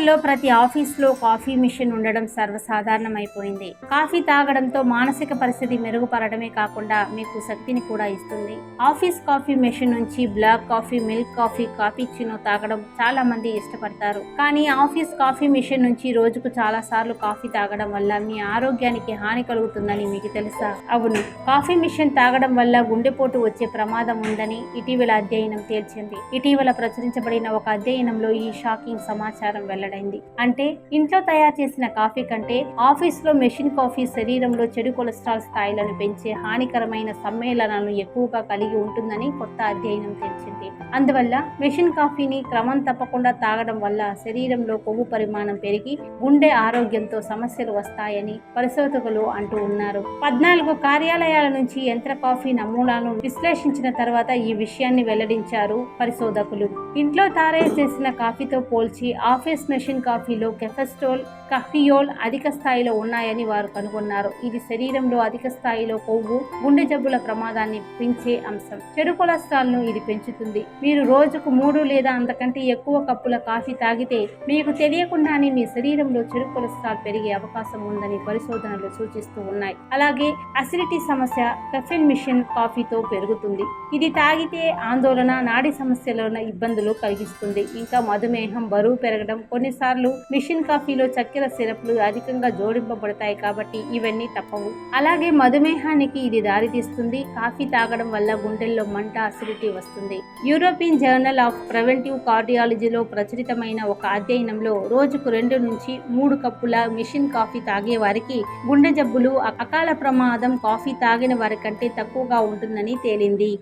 రోజుల్లో ప్రతి ఆఫీస్లో కాఫీ మిషన్ ఉండడం సర్వసాధారణమైపోయింది. కాఫీ తాగడంతో మానసిక పరిస్థితి మెరుగుపడటమే కాకుండా మీకు శక్తిని కూడా ఇస్తుంది. ఆఫీస్ కాఫీ మెషిన్ నుంచి బ్లాక్ కాఫీ, మిల్క్ కాఫీ, కాపీచినో తాగడం చాలా మంది ఇష్టపడతారు. కానీ ఆఫీస్ కాఫీ మిషన్ నుంచి రోజుకు చాలా సార్లు కాఫీ తాగడం వల్ల మీ ఆరోగ్యానికి హాని కలుగుతుందని మీకు తెలుసా? అవును, కాఫీ మిషన్ తాగడం వల్ల గుండెపోటు వచ్చే ప్రమాదం ఉందని ఇటీవల అధ్యయనం తేల్చింది. ఇటీవల ప్రచురించబడిన ఒక అధ్యయనంలో ఈ షాకింగ్ సమాచారం వెల్లడైంది. అంటే ఇంట్లో తయారు చేసిన కాఫీ కంటే ఆఫీస్ లో మెషిన్ కాఫీ శరీరంలో చెడు కొలెస్ట్రాల్ స్థాయిలను పెంచే హానికరమైన సమ్మేళనాలను ఎక్కువగా కలిగి ఉంటుందని కొత్త అధ్యయనం తెలిసింది. అందువల్ల మెషిన్ కాఫీని క్రమం తప్పకుండా తాగడం వల్ల శరీరంలో కొవ్వు పరిమాణం పెరిగి గుండె ఆరోగ్యంతో సమస్యలు వస్తాయని పరిశోధకులు అంటూ ఉన్నారు. 14 కార్యాలయాల నుంచి యంత్ర కాఫీ నమూనాలను విశ్లేషించిన తర్వాత ఈ విషయాన్ని వెల్లడించారు పరిశోధకులు. ఇంట్లో తయారు చేసిన కాఫీతో పోల్చి ఆఫీస్ మెషిన్ కాఫీలో కెఫెస్ట్రాల్, కఫియోల్ అధిక స్థాయిలో ఉన్నాయని వారు కనుగొన్నారు. ఇది శరీరంలో అధిక స్థాయిలో కొవ్వు, గుండె జబ్బుల ప్రమాదాన్ని పెంచే అంశం. చెడు కొలెస్ట్రాల్ ను ఇది పెంచుతుంది. మీరు రోజుకు 3 లేదా అంతకంటే ఎక్కువ కప్పుల కాఫీ తాగితే మీకు తెలియకుండానే మీ శరీరంలో చెడు కొలెస్ట్రాల్ పెరిగే అవకాశం ఉందని పరిశోధనలు సూచిస్తూ ఉన్నాయి. అలాగే అసిడిటీ సమస్య కెఫిన్ మిషన్ కాఫీతో పెరుగుతుంది. ఇది తాగితే ఆందోళన, నాడీ సమస్యలను ఇబ్బందులు కలిగిస్తుంది. ఇంకా మధుమేహం, బరువు పెరగడం, కొన్నిసార్లు మిషన్ కాఫీలో చక్కెర సిరప్లు అధికంగా జోడింపబడతాయి కాబట్టి ఇవన్నీ తప్పవు. అలాగే మధుమేహానికి ఇది దారితీస్తుంది. కాఫీ తాగడం వల్ల గుండెల్లో మంట, అసిడిటీ వస్తుంది. యూరోపియన్ జర్నల్ ఆఫ్ ప్రివెంటివ్ కార్డియాలజీలో ప్రచురితమైన ఒక అధ్యయనంలో రోజుకు 2 నుంచి 3 కప్పుల మిషన్ కాఫీ తాగే వారికి గుండె జబ్బులు, అకాల ప్రమాదం కాఫీ తాగిన వారి కంటే తక్కువగా ఉంటుందని తేలింది.